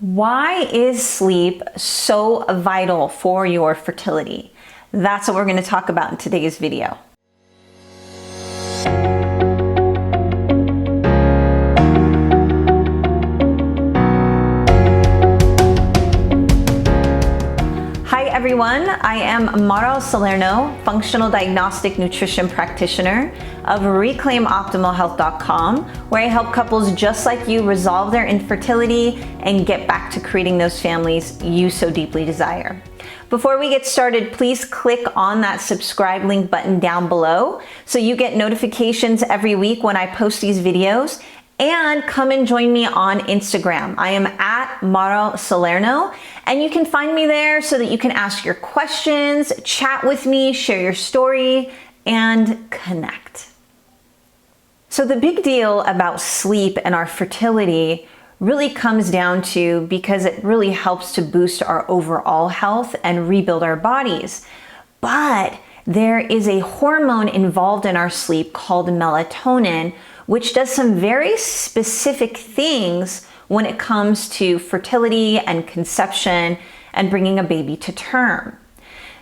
Why is sleep so vital for your fertility? That's what we're going to talk about in today's video. Hi everyone, I am Mara Salerno, functional diagnostic nutrition practitioner of ReclaimOptimalHealth.com, where I help couples just like you resolve their infertility and get back to creating those families you so deeply desire. Before we get started, please click on that subscribe link button down below so you get notifications every week when I post these videos. And come and join me on Instagram. I am at Mara Salerno, and you can find me there so that you can ask your questions, chat with me, share your story, and connect. So the big deal about sleep and our fertility really comes down to because it really helps to boost our overall health and rebuild our bodies. But there is a hormone involved in our sleep called melatonin, which does some very specific things when it comes to fertility and conception and bringing a baby to term.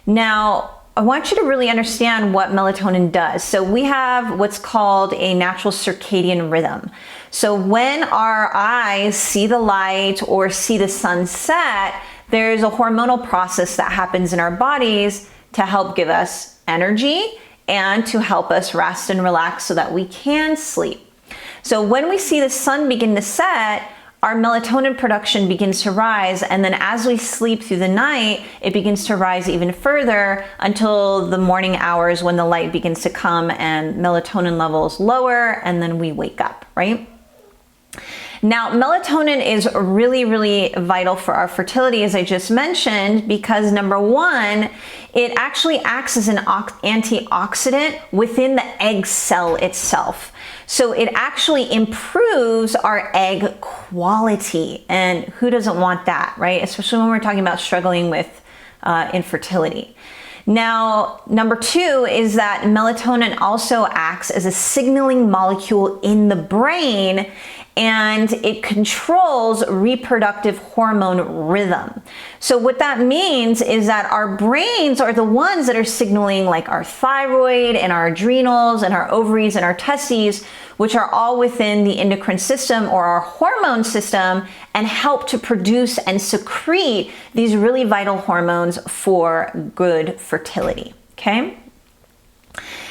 Now, I want you to really understand what melatonin does. So we have what's called a natural circadian rhythm. So when our eyes see the light or see the sun set, there's a hormonal process that happens in our bodies to help give us energy and to help us rest and relax so that we can sleep. So when we see the sun begin to set, our melatonin production begins to rise, and then as we sleep through the night, it begins to rise even further until the morning hours when the light begins to come and melatonin levels lower, and then we wake up, right? Now, melatonin is really, really vital for our fertility, as I just mentioned, because number one, it actually acts as an antioxidant within the egg cell itself. So it actually improves our egg quality. And who doesn't want that, right? Especially when we're talking about struggling with infertility. Now, number two is that melatonin also acts as a signaling molecule in the brain, and it controls reproductive hormone rhythm. So what that means is that our brains are the ones that are signaling like our thyroid and our adrenals and our ovaries and our testes, which are all within the endocrine system or our hormone system, and help to produce and secrete these really vital hormones for good fertility, okay?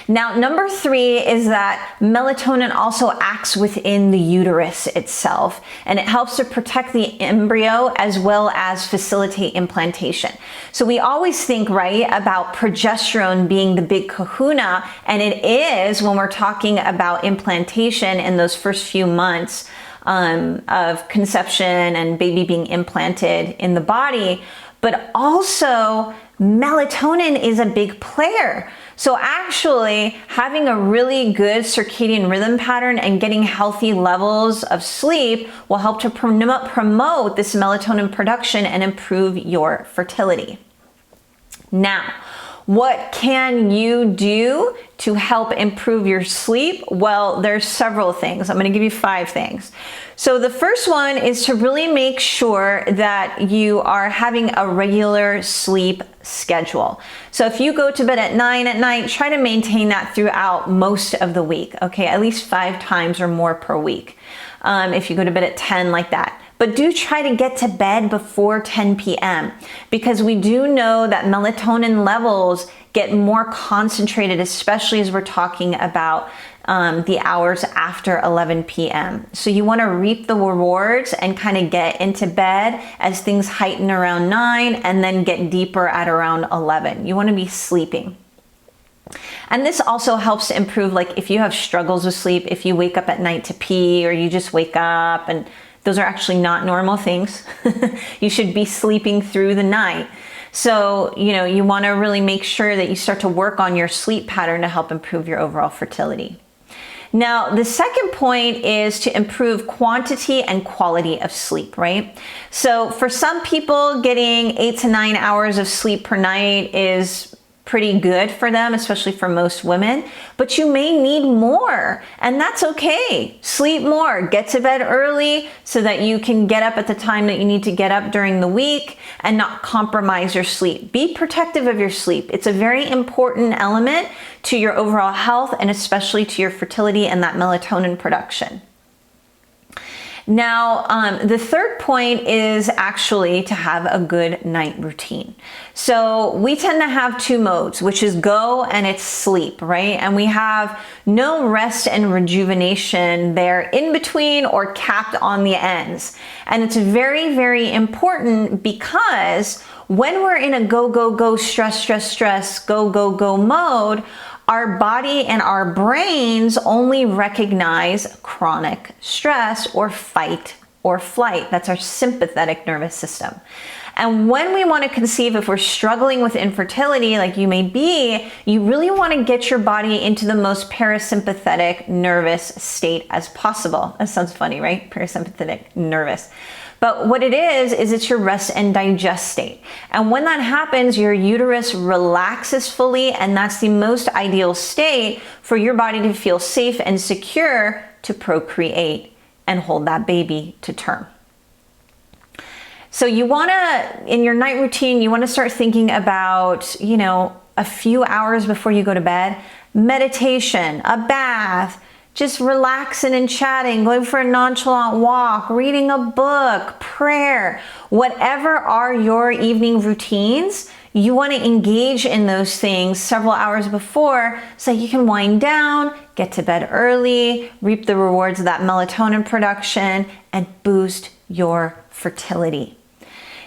Now, number three is that melatonin also acts within the uterus itself, and it helps to protect the embryo as well as facilitate implantation. So we always think, right, about progesterone being the big kahuna, and it is when we're talking about implantation in those first few months of conception and baby being implanted in the body, but also melatonin is a big player. So actually having a really good circadian rhythm pattern and getting healthy levels of sleep will help to promote this melatonin production and improve your fertility. Now, what can you do to help improve your sleep? Well, there's several things. I'm going to give you 5 things. So the first one is to really make sure that you are having a regular sleep schedule. So if you go to bed at 9 at night, try to maintain that throughout most of the week. Okay, at least 5 times or more per week. If you go to bed at 10 like that. But do try to get to bed before 10 p.m. because we do know that melatonin levels get more concentrated, especially as we're talking about the hours after 11 p.m. So you want to reap the rewards and kind of get into bed as things heighten around 9 and then get deeper at around 11. You want to be sleeping. And this also helps to improve, like if you have struggles with sleep, if you wake up at night to pee or you just wake up, and those are actually not normal things. You should be sleeping through the night. So, you want to really make sure that you start to work on your sleep pattern to help improve your overall fertility. Now, the second point is to improve quantity and quality of sleep, right? So for some people, getting 8 to 9 hours of sleep per night is pretty good for them, especially for most women, but you may need more, and that's okay. Sleep more, get to bed early so that you can get up at the time that you need to get up during the week and not compromise your sleep. Be protective of your sleep. It's a very important element to your overall health and especially to your fertility and that melatonin production. Now, the third point is actually to have a good night routine. So we tend to have two modes, which is go and it's sleep, right? And we have no rest and rejuvenation there in between or capped on the ends. And it's very, very important because when we're in a go, go, go, stress, stress, stress, go, go, go mode, our body and our brains only recognize chronic stress or fight or flight. That's our sympathetic nervous system. And when we want to conceive, if we're struggling with infertility, like you may be, you really want to get your body into the most parasympathetic nervous state as possible. That sounds funny, right? Parasympathetic nervous. But what it is it's your rest and digest state. And when that happens, your uterus relaxes fully, and that's the most ideal state for your body to feel safe and secure to procreate and hold that baby to term. So you wanna, in your night routine, you wanna start thinking about, a few hours before you go to bed, meditation, a bath, just relaxing and chatting, going for a nonchalant walk, reading a book, prayer, whatever are your evening routines, you want to engage in those things several hours before so you can wind down, get to bed early, reap the rewards of that melatonin production, and boost your fertility.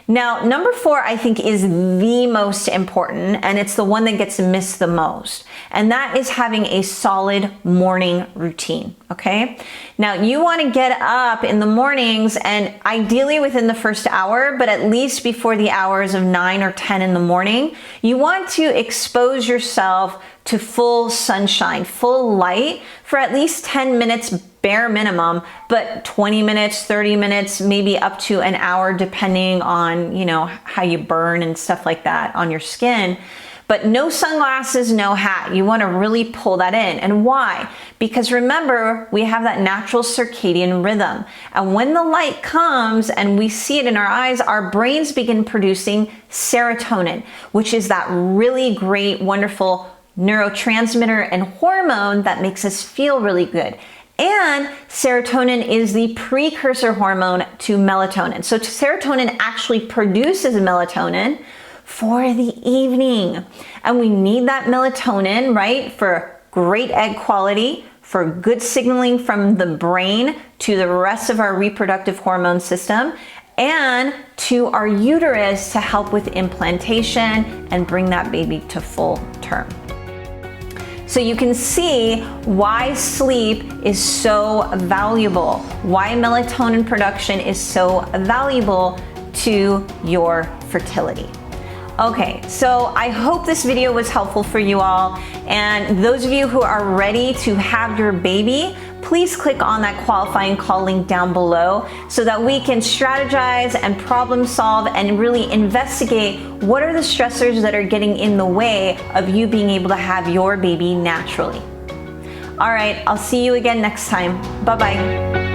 Now, number 4, I think, is the most important, and it's the one that gets missed the most, and that is having a solid morning routine, okay? Now, you want to get up in the mornings, and ideally within the first hour, but at least before the hours of 9 or 10 in the morning, you want to expose yourself to full sunshine, full light for at least 10 minutes bare minimum, but 20 minutes, 30 minutes, maybe up to an hour, depending on, how you burn and stuff like that on your skin. But no sunglasses, no hat. You want to really pull that in. And why? Because remember, we have that natural circadian rhythm. And when the light comes and we see it in our eyes, our brains begin producing serotonin, which is that really great, wonderful neurotransmitter and hormone that makes us feel really good. And serotonin is the precursor hormone to melatonin. So serotonin actually produces melatonin for the evening. And we need that melatonin, right, for great egg quality, for good signaling from the brain to the rest of our reproductive hormone system, and to our uterus to help with implantation and bring that baby to full term. So you can see why sleep is so valuable, why melatonin production is so valuable to your fertility. Okay, so I hope this video was helpful for you all. And those of you who are ready to have your baby, please click on that qualifying call link down below so that we can strategize and problem solve and really investigate what are the stressors that are getting in the way of you being able to have your baby naturally. All right, I'll see you again next time. Bye-bye.